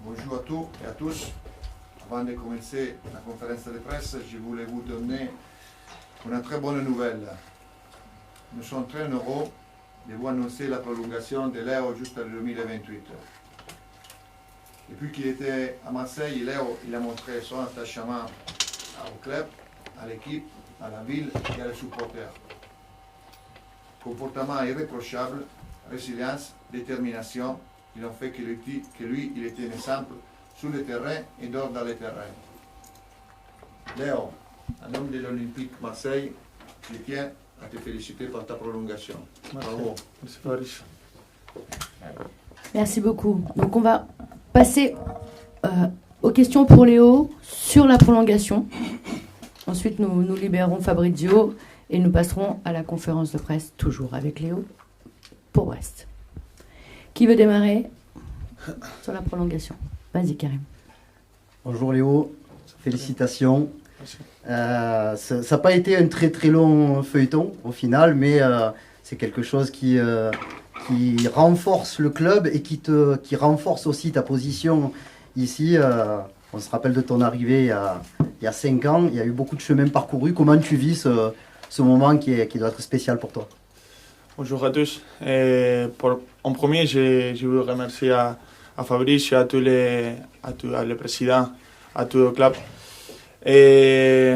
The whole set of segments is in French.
Bonjour à tous et à tous. Avant de commencer la conférence de presse, je voulais vous donner une très bonne nouvelle. Nous sommes très heureux de vous annoncer la prolongation de Léo jusqu'en 2028. Depuis qu'il était à Marseille, Léo il a montré son attachement au club, à l'équipe, à la ville et à les supporters. Comportement irréprochable, résilience, détermination, ils ont fait que lui, il était un exemple sur le terrain et dehors dans le terrain. Léo, en nom de l'Olympique Marseille, je tiens à te féliciter pour ta prolongation. Bravo. Merci Fabrice. Merci beaucoup. Donc on va passer aux questions pour Léo sur la prolongation. Ensuite, nous libérerons Fabrizio et nous passerons à la conférence de presse, toujours avec Léo, pour Brest. Qui veut démarrer sur la prolongation? Vas-y, Karim. Bonjour Léo, félicitations. Ça n'a pas été un très très long feuilleton au final, mais c'est quelque chose qui renforce le club et qui renforce aussi ta position ici. On se rappelle de ton arrivée il y a 5 ans, il y a eu beaucoup de chemin parcouru. Comment tu vis ce moment qui doit être spécial pour toi? Bonjour à tous. En premier, je veux remercier à Fabrice, à tous les présidents, à tout le club. Et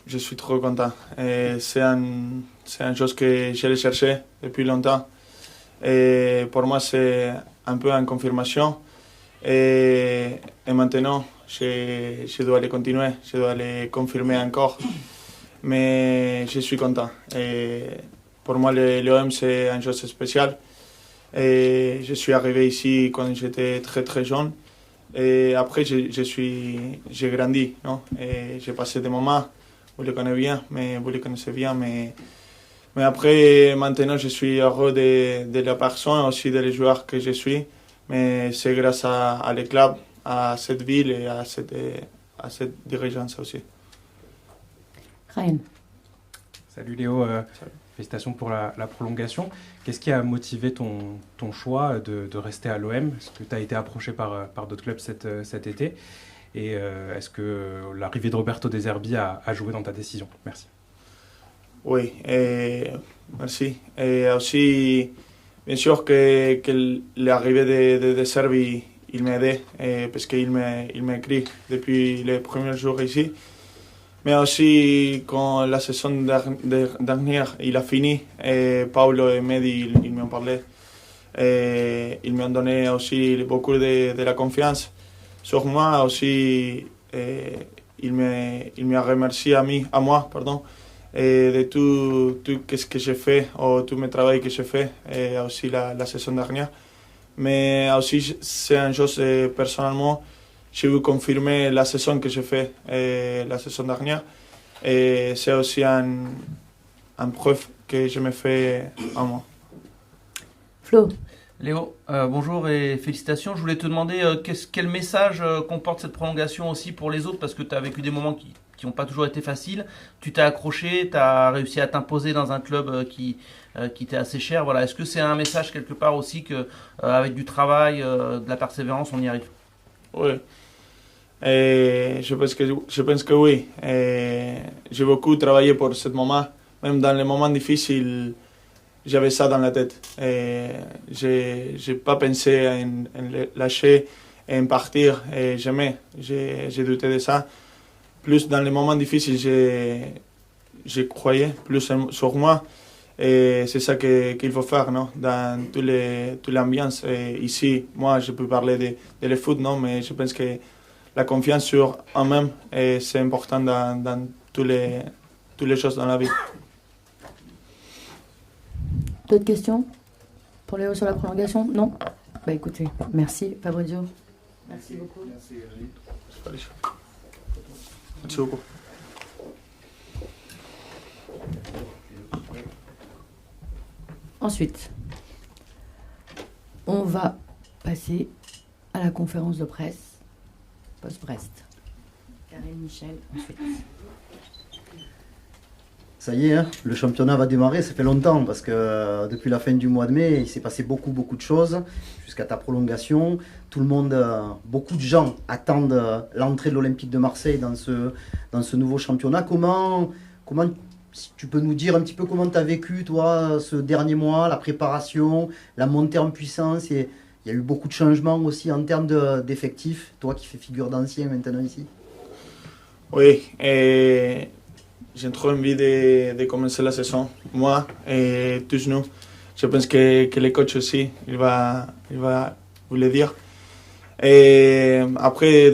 je suis trop content. C'est une chose que je cherchais depuis longtemps. Et pour moi, c'est un peu une confirmation. Et maintenant, je dois le continuer, je dois le confirmer encore. Mais je suis content. Et pour moi, l'OM, c'est une chose spéciale. Et je suis arrivé ici quand j'étais très très jeune. Et après, j'ai grandi. Non? Et j'ai passé des moments, vous le connaissez bien, mais après, maintenant, je suis heureux de la personne, aussi des joueurs que je suis. Mais c'est grâce à le club, à cette ville et à cette dirigeance aussi. Ryan. Salut Léo, félicitations pour la prolongation. Qu'est-ce qui a motivé ton choix de rester à l'OM? Est-ce que tu as été approché par d'autres clubs cet été? Et est-ce que l'arrivée de Roberto De Zerbi a joué dans ta décision? Merci. Oui, merci. Et aussi, bien sûr que l'arrivée de Zerbi, il m'a aidé parce qu'il m'a écrit depuis les premiers jours ici. Mais aussi, quand la saison dernière il a fini, Paulo et Mehdi, ils m'ont parlé. Ils m'ont donné aussi beaucoup de la confiance sur moi. Aussi, il m'a remercié à moi, de tout ce que j'ai fait, ou tout mon travail que j'ai fait, et aussi la saison dernière. Mais aussi, c'est une chose personnellement. Je veux confirmer la saison que j'ai faite la saison dernière. Et c'est aussi une preuve que je me fais à moi. Flo. Léo, bonjour et félicitations. Je voulais te demander quel message comporte cette prolongation aussi pour les autres, parce que tu as vécu des moments qui n'ont pas toujours été faciles. Tu t'es accroché, tu as réussi à t'imposer dans un club qui t'est assez cher. Voilà. Est-ce que c'est un message quelque part aussi qu'avec du travail, de la persévérance, on y arrive? Oui. Je pense que oui. J'ai beaucoup travaillé pour ce moment. Même dans les moments difficiles, j'avais ça dans la tête. Je n'ai pas pensé à lâcher et en partir. Et jamais. J'ai douté de ça. Plus dans les moments difficiles, je croyais plus sur moi. Et c'est ça qu'il faut faire, non? Dans toute l'ambiance. Ici, moi, je peux parler de le foot, non? Mais je pense que la confiance sur eux-mêmes, c'est important dans toutes les choses dans la vie. D'autres questions pour Léo sur la prolongation? Non? Bah écoutez, merci Fabrizio. Merci beaucoup. Merci, Elie. Merci beaucoup. Ensuite, on va passer à la conférence de presse post-Brest. Karim, Michel, ensuite. Ça y est, hein, le championnat va démarrer, ça fait longtemps parce que depuis la fin du mois de mai, il s'est passé beaucoup de choses jusqu'à ta prolongation. Tout le monde, beaucoup de gens attendent l'entrée de l'Olympique de Marseille dans ce nouveau championnat. Comment, si tu peux nous dire un petit peu comment tu as vécu, toi, ce dernier mois, la préparation, la montée en puissance et il y a eu beaucoup de changements aussi en termes d'effectifs, toi qui fais figure d'ancien maintenant ici. Oui, j'ai trop envie de commencer la saison, moi et tous nous. Je pense que le coach aussi, il va vous le dire. Et après,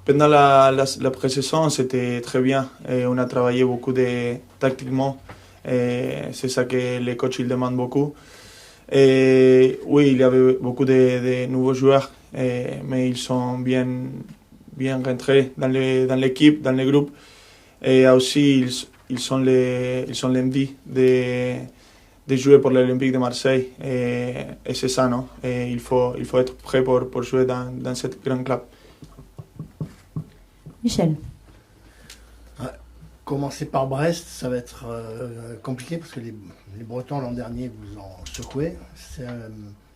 pendant la pré-saison, c'était très bien. Et on a travaillé beaucoup tactiquement. C'est ça que le coach il demande beaucoup. Et oui, il y avait beaucoup de nouveaux joueurs, mais ils sont bien rentrés dans l'équipe, dans le groupe. Et aussi, ils sont l'envie de jouer pour l'Olympique de Marseille. Et c'est ça, non? Et il faut être prêt pour jouer dans cette grande club. Michel. Commencer par Brest, ça va être compliqué parce que les Bretons l'an dernier vous ont secoué. C'est un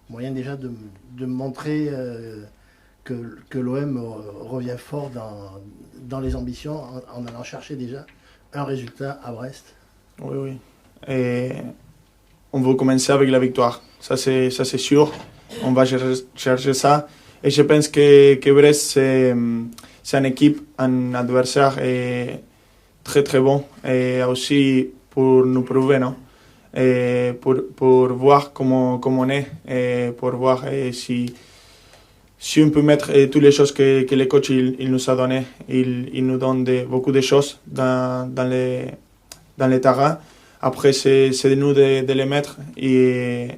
moyen déjà de montrer que l'OM revient fort dans les ambitions en allant chercher déjà un résultat à Brest. Oui. Et on veut commencer avec la victoire. Ça c'est sûr. On va chercher ça. Et je pense que Brest, c'est une équipe, un adversaire très très bon. Et aussi pour nous prouver, non? Et pour voir comment on est. Et pour voir si on peut mettre toutes les choses que le coach il nous a données. Il nous donne beaucoup de choses dans les terrains. Après, c'est de nous de les mettre et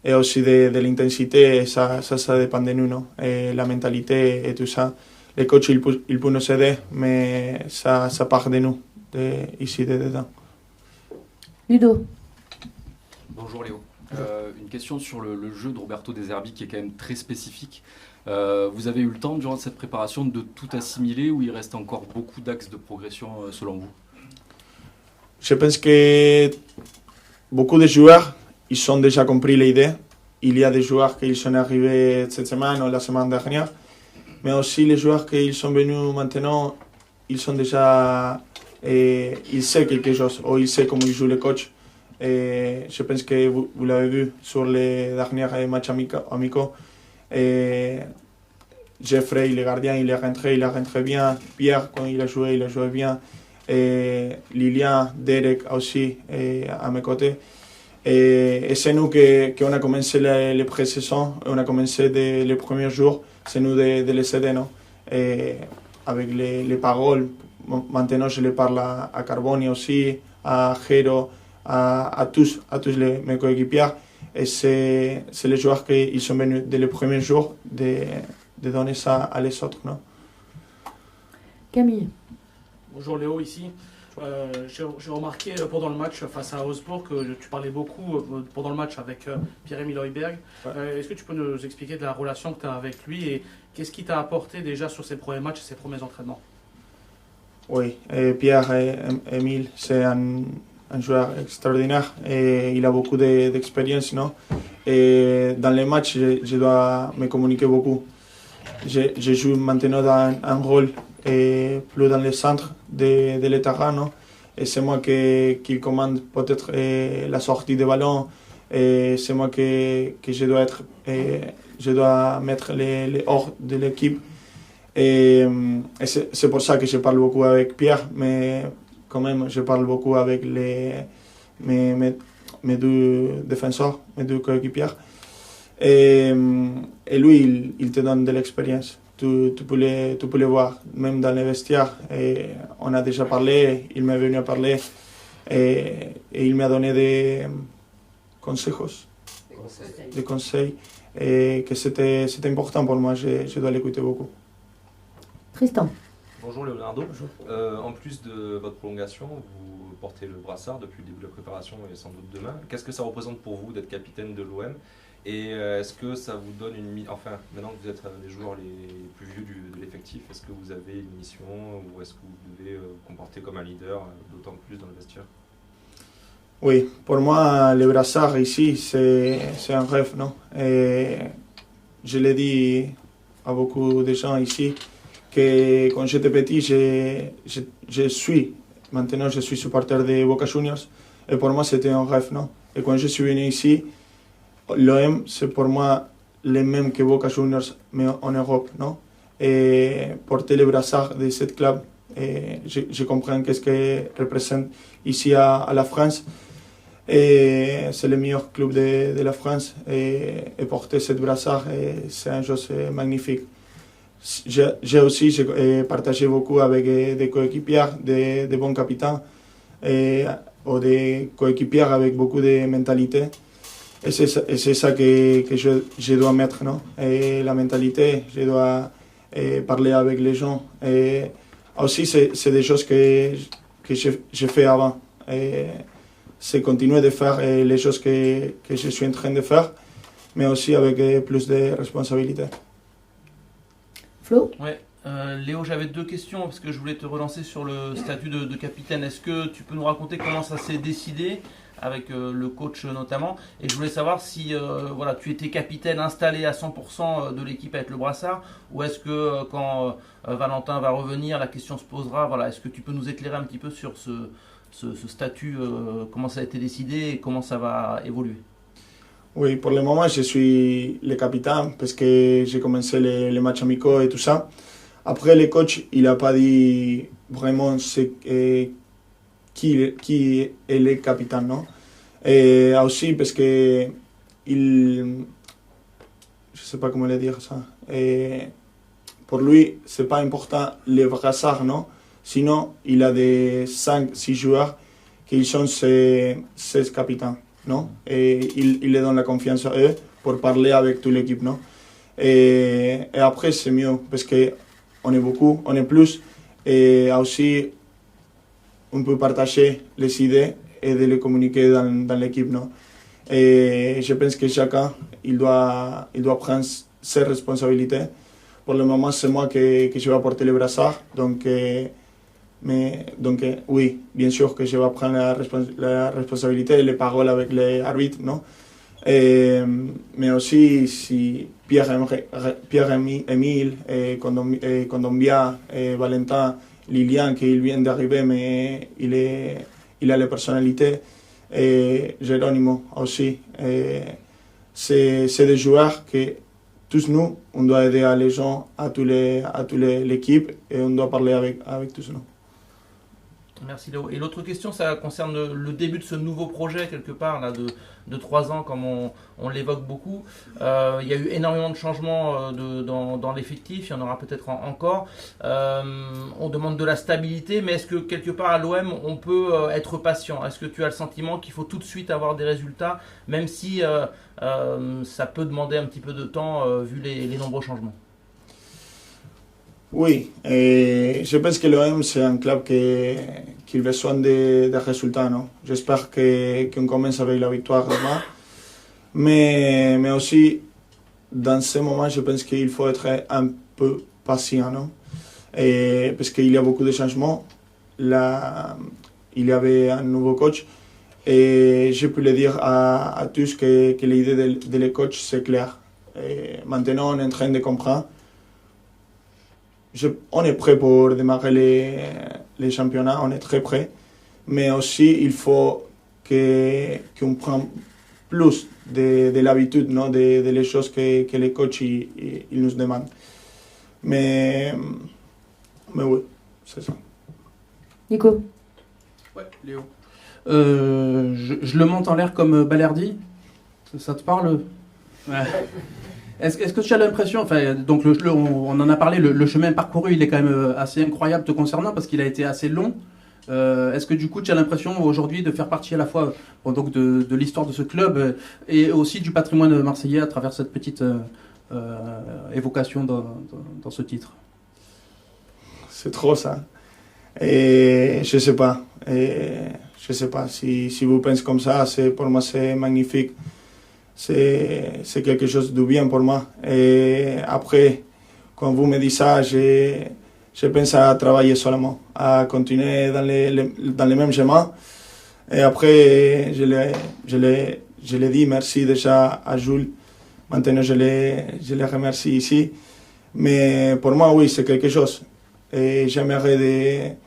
aussi de l'intensité. Ça dépend de nous, non? Et la mentalité et tout ça. Le coach, il peut nous aider, mais ça part de nous, ici, dedans. Ludo. Bonjour Léo. Une question sur le jeu de Roberto De Zerbi qui est quand même très spécifique. Vous avez eu le temps durant cette préparation de tout assimiler ou il reste encore beaucoup d'axes de progression selon vous? Je pense que beaucoup de joueurs ils ont déjà compris l'idée. Il y a des joueurs qui sont arrivés cette semaine ou la semaine dernière, mais aussi les joueurs qui sont venus maintenant, ils sont déjà, ils savent quelque chose ou ils savent comment joue le coach. Et je pense que vous l'avez vu sur les derniers matchs amicaux. Jeffrey, le gardien, il est rentré bien. Pierre, quand il a joué bien. Et Lilian, Derek aussi à mes côtés. Et c'est nous qu'on a commencé les pré-saisons, on a commencé les premiers jours, c'est nous de les aider, non? Et avec les paroles, maintenant je les parle à Carboni aussi, à Jero, à tous mes coéquipiers. Et c'est les joueurs qui sont venus dès les premiers jours de donner ça à les autres, non? Camille. Bonjour Léo, ici. J'ai remarqué pendant le match face à Augsbourg que tu parlais beaucoup pendant le match avec Pierre-Emile Højbjerg. Ouais. Est-ce que tu peux nous expliquer de la relation que tu as avec lui et qu'est-ce qu'il t'a apporté déjà sur ses premiers matchs et ses premiers entraînements? Oui, Pierre-Emile, c'est un joueur extraordinaire et il a beaucoup d'expérience, non? Et dans les matchs, je dois me communiquer beaucoup. Je joue maintenant dans un rôle plus dans le centre de l'état, non? Et c'est moi qui commande peut-être la sortie de ballon. Et c'est moi que je dois être, je dois mettre les hors de l'équipe. Et c'est pour ça que je parle beaucoup avec Pierre, mais quand même je parle beaucoup avec mes deux défenseurs, mes deux coéquipiers. Et lui, il te donne de l'expérience. Tu peux le voir, même dans les vestiaires. Et on a déjà parlé, il m'est venu à parler et il m'a donné des conseils et que c'était important pour moi, je dois l'écouter beaucoup. Tristan. Bonjour Leonardo. Bonjour. En plus de votre prolongation, vous portez le brassard depuis le début de la préparation et sans doute demain. Qu'est-ce que ça représente pour vous d'être capitaine de l'OM? Et est-ce que ça vous donne enfin, maintenant que vous êtes les joueurs les plus vieux de l'effectif, est-ce que vous avez une mission ou est-ce que vous devez vous comporter comme un leader, d'autant plus dans le vestiaire? Oui, pour moi, le brassard ici, c'est un rêve, non? Et je l'ai dit à beaucoup de gens ici que quand j'étais petit, maintenant je suis supporter de Boca Juniors et pour moi c'était un rêve, non? Et quand je suis venu ici, l'OM c'est pour moi le même que Boca Juniors mais en Europe, non? Et porter le brassard de ce club, et je comprends qu'est-ce que représente ici à la France. Et c'est le meilleur club de la France et porter cette brassard, c'est une chose magnifique. J'ai aussi partagé beaucoup avec des coéquipiers, des bons capitaines ou des coéquipiers avec beaucoup de mentalité. Et c'est ça que je dois mettre, non? Et la mentalité, je dois parler avec les gens. Et aussi, c'est des choses que j'ai fait avant. Et c'est continuer de faire les choses que je suis en train de faire, mais aussi avec plus de responsabilités. Flo? Ouais. Léo, j'avais deux questions parce que je voulais te relancer sur le statut de capitaine. Est-ce que tu peux nous raconter comment ça s'est décidé avec le coach notamment? Et je voulais savoir si voilà, tu étais capitaine installé à 100% de l'équipe avec le brassard, ou est-ce que quand Valentin va revenir, la question se posera. Voilà, est-ce que tu peux nous éclairer un petit peu sur ce statut, comment ça a été décidé et comment ça va évoluer? Oui, pour le moment, je suis le capitaine parce que j'ai commencé les matchs amicaux et tout ça. Après, le coach, il n'a pas dit vraiment qui est le capitaine, non? Et aussi parce que je ne sais pas comment le dire ça. Et pour lui, ce n'est pas important le brassard, non? Sinon, il a des 5-6 joueurs qui sont ses capitaines, non? Et il les donne la confiance à eux pour parler avec toute l'équipe, non? Et après, c'est mieux parce qu'on est beaucoup, on est plus. Et aussi, on peut partager les idées et de les communiquer dans l'équipe, non? Et je pense que chacun, il doit prendre ses responsabilités. Pour le moment, c'est moi que je vais porter le brassard, donc oui, bien sûr que je vais prendre la responsabilité et les paroles avec les arbitres, non? Mais aussi, si Pierre-Emile, Condombia, Valentin, Lilian, qui vient d'arriver, mais il a la personnalité, et Geronimo aussi. C'est des joueurs que tous nous, on doit aider les gens, à toute l'équipe, et on doit parler avec tous nous. Merci Léo. Et l'autre question, ça concerne le début de ce nouveau projet, quelque part, là, de 3 ans, comme on l'évoque beaucoup. Il y a eu énormément de changements dans l'effectif, il y en aura peut-être encore. On demande de la stabilité, mais est-ce que quelque part à l'OM, on peut être patient? Est-ce que tu as le sentiment qu'il faut tout de suite avoir des résultats, même si ça peut demander un petit peu de temps, vu les nombreux changements? Oui, je pense que l'OM c'est un club qui a besoin de résultats, non? J'espère qu'on commence avec la victoire demain, mais aussi dans ce moment je pense qu'il faut être un peu patient, non? Parce qu'il y a beaucoup de changements. Là, il y avait un nouveau coach et je peux le dire à tous que l'idée de le coach c'est clair. Et maintenant on est en train de comprendre. On est prêt pour démarrer les championnats, on est très prêt. Mais aussi, il faut qu'on prenne plus de l'habitude, non, de les choses que les coachs ils nous demandent. Mais oui, c'est ça. Nico? Ouais, Léo. Je le monte en l'air comme Balerdi. Ça te parle? Ouais. Est-ce que tu as l'impression, enfin, donc on en a parlé, le chemin parcouru, il est quand même assez incroyable te concernant parce qu'il a été assez long. Est-ce que du coup tu as l'impression aujourd'hui de faire partie à la fois donc de l'histoire de ce club et aussi du patrimoine marseillais à travers cette petite évocation dans ce titre? C'est trop ça. Et je sais pas. Et je sais pas si vous pensez comme ça, pour moi c'est magnifique. c'est quelque chose de bien pour moi. Et après, quand vous me dites ça, je pense à travailler seulement, à continuer dans les mêmes chemins. Et après, je l'ai dit merci déjà à Jules. Maintenant, je les remercie ici. Mais pour moi, oui, c'est quelque chose. Et j'aimerais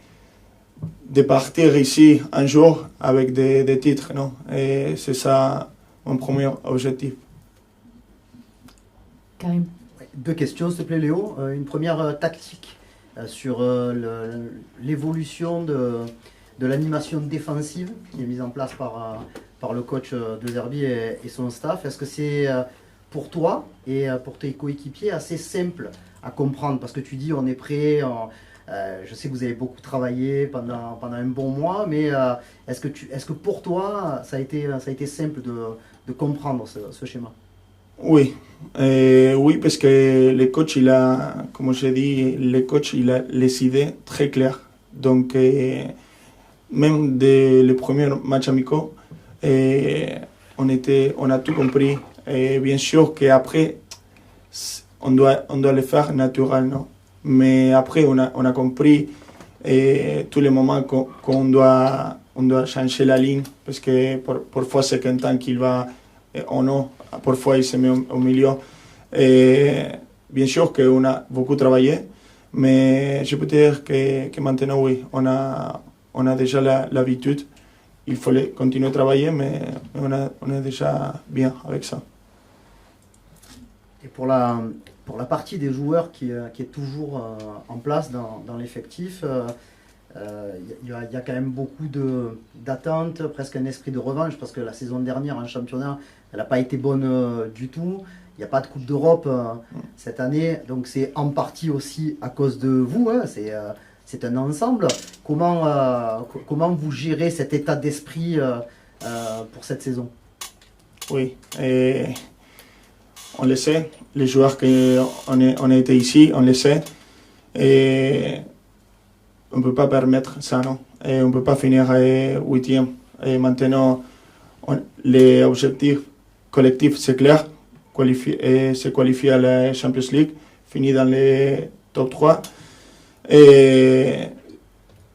de partir ici un jour avec des titres, non? Et c'est ça mon premier objectif. Karim. Deux questions, s'il te plaît, Léo. Une première tactique sur l'évolution de l'animation défensive qui est mise en place par le coach de Zerbi et son staff. Est-ce que c'est pour toi et pour tes coéquipiers assez simple à comprendre? Parce que tu dis on est prêt, je sais que vous avez beaucoup travaillé pendant un bon mois, mais est-ce que pour toi ça a été simple de comprendre ce schéma? Oui, oui, parce que le coach, il a, comme je dis, le coach, il a les idées très claires. Donc, même dès les premiers matchs amicaux, on a tout compris. Et bien sûr qu'après, on doit le faire naturellement. Mais après, on a compris tous les moments qu'on doit changer la ligne, parce que parfois c'est Quentin qui va en haut, parfois il se met au milieu. Et bien sûr qu'on a beaucoup travaillé, mais je peux dire que maintenant, oui, on a déjà l'habitude. Il faut continuer à travailler, mais on est déjà bien avec ça. Et pour la partie des joueurs qui est toujours en place dans l'effectif, il y a quand même beaucoup d'attentes, presque un esprit de revanche, parce que la saison dernière en championnat, elle n'a pas été bonne du tout. Il n'y a pas de Coupe d'Europe cette année, donc c'est en partie aussi à cause de vous, hein, c'est un ensemble. Comment vous gérez cet état d'esprit pour cette saison? Oui, et on le sait, les joueurs qu'on a été ici, on le sait, et on ne peut pas permettre ça, non? Et on ne peut pas finir 8e. Et maintenant, les objectifs collectifs, c'est clair, se qualifier à la Champions League, finir dans les top 3. Et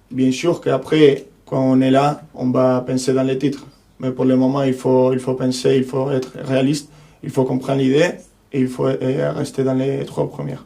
bien sûr qu'après, quand on est là, on va penser dans les titres. Mais pour le moment, il faut penser, il faut être réaliste, il faut comprendre l'idée et il faut rester dans les 3 premières.